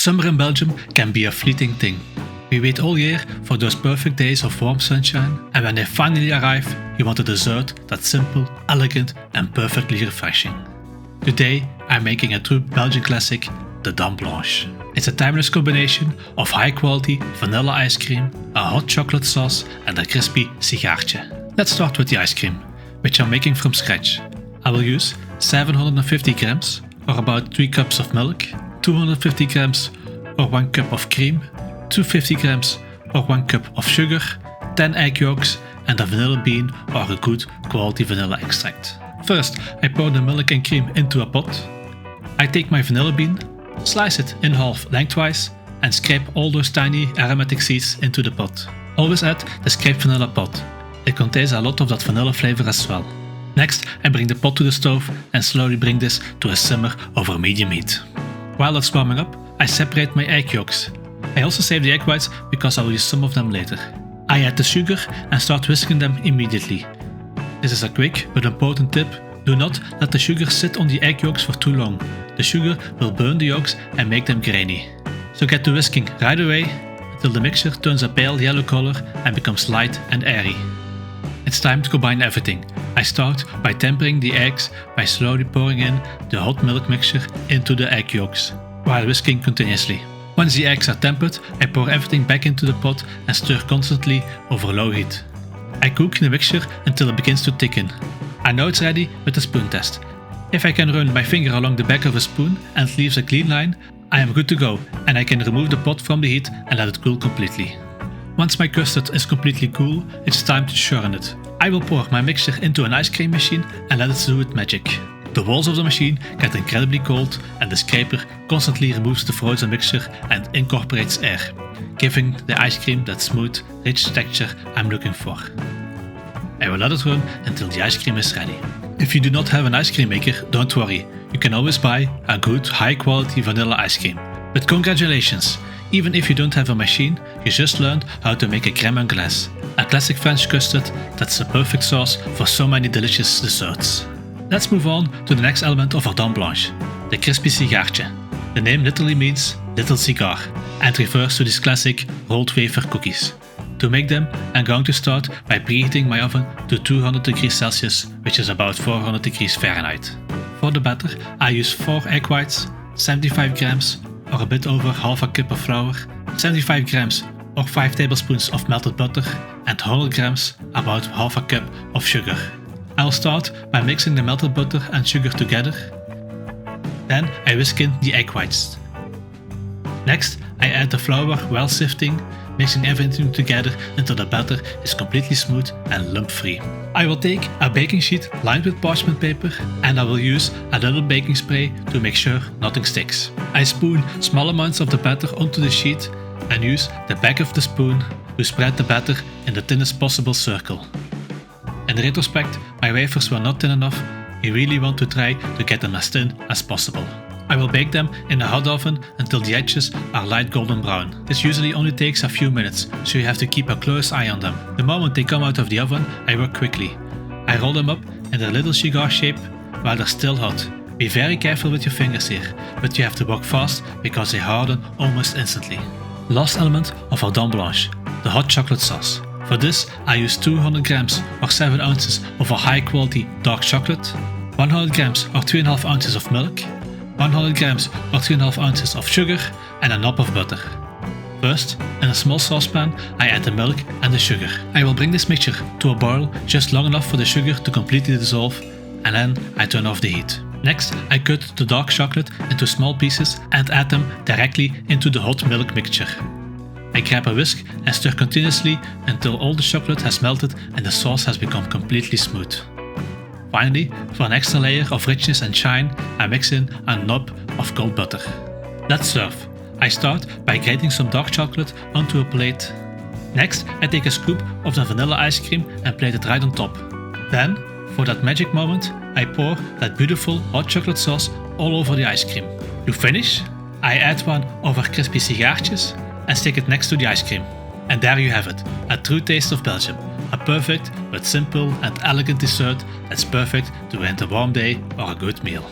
Summer in Belgium can be a fleeting thing. We wait all year for those perfect days of warm sunshine, and when they finally arrive, you want a dessert that's simple, elegant, and perfectly refreshing. Today, I'm making a true Belgian classic, the Dame Blanche. It's a timeless combination of high-quality vanilla ice cream, a hot chocolate sauce, and a crispy Sigaartje. Let's start with the ice cream, which I'm making from scratch. I will use 750 grams, or about 3 cups of milk, 250 grams or 1 cup of cream, 250 grams or 1 cup of sugar, 10 egg yolks, and a vanilla bean or a good quality vanilla extract. First, I pour the milk and cream into a pot. I take my vanilla bean, slice it in half lengthwise, and scrape all those tiny aromatic seeds into the pot. Always add the scraped vanilla pot. It contains a lot of that vanilla flavor as well. Next, I bring the pot to the stove and slowly bring this to a simmer over medium heat. While it's warming up, I separate my egg yolks. I also save the egg whites because I will use some of them later. I add the sugar and start whisking them immediately. This is a quick but important tip. Do not let the sugar sit on the egg yolks for too long. The sugar will burn the yolks and make them grainy. So get to whisking right away until the mixture turns a pale yellow color and becomes light and airy. It's time to combine everything. I start by tempering the eggs by slowly pouring in the hot milk mixture into the egg yolks, while whisking continuously. Once the eggs are tempered, I pour everything back into the pot and stir constantly over low heat. I cook the mixture until it begins to thicken. I know it's ready with the spoon test. If I can run my finger along the back of a spoon and it leaves a clean line, I am good to go and I can remove the pot from the heat and let it cool completely. Once my custard is completely cool, it's time to churn it. I will pour my mixture into an ice cream machine and let it do its magic. The walls of the machine get incredibly cold and the scraper constantly removes the frozen mixture and incorporates air, giving the ice cream that smooth, rich texture I'm looking for. I will let it run until the ice cream is ready. If you do not have an ice cream maker, don't worry, you can always buy a good high quality vanilla ice cream. But congratulations! Even if you don't have a machine, you just learned how to make a crème anglaise, a classic French custard that's the perfect sauce for so many delicious desserts. Let's move on to the next element of our Dame Blanche, the crispy Sigaartje. The name literally means little cigar and refers to these classic rolled wafer cookies. To make them, I'm going to start by preheating my oven to 200 degrees Celsius, which is about 400 degrees Fahrenheit. For the batter, I use 4 egg whites, 75 grams or a bit over half a cup of flour, 75 grams or 5 tablespoons of melted butter, and 100 grams, about half a cup of sugar. I'll start by mixing the melted butter and sugar together. Then I whisk in the egg whites. Next, I add the flour while sifting, mixing everything together until the batter is completely smooth and lump-free. I will take a baking sheet lined with parchment paper and I will use a little baking spray to make sure nothing sticks. I spoon small amounts of the batter onto the sheet and use the back of the spoon to spread the batter in the thinnest possible circle. In retrospect, my wafers were not thin enough. You really want to try to get them as thin as possible. I will bake them in a hot oven until the edges are light golden brown. This usually only takes a few minutes, so you have to keep a close eye on them. The moment they come out of the oven, I work quickly. I roll them up in their little cigar shape while they're still hot. Be very careful with your fingers here, but you have to work fast because they harden almost instantly. Last element of our Dame Blanche, the hot chocolate sauce. For this, I use 200 grams or 7 ounces of a high quality dark chocolate, 100 grams or 3.5 ounces of milk, 100 grams or 3.5 ounces of sugar, and a knob of butter. First, in a small saucepan, I add the milk and the sugar. I will bring this mixture to a boil just long enough for the sugar to completely dissolve, and then I turn off the heat. Next, I cut the dark chocolate into small pieces and add them directly into the hot milk mixture. I grab a whisk and stir continuously until all the chocolate has melted and the sauce has become completely smooth. Finally, for an extra layer of richness and shine, I mix in a knob of cold butter. Let's serve. I start by grating some dark chocolate onto a plate. Next, I take a scoop of the vanilla ice cream and plate it right on top. Then, for that magic moment, I pour that beautiful hot chocolate sauce all over the ice cream. To finish, I add one of our crispy Sigaartjes and stick it next to the ice cream. And there you have it, a true taste of Belgium. A perfect but simple and elegant dessert that's perfect to end a warm day or a good meal.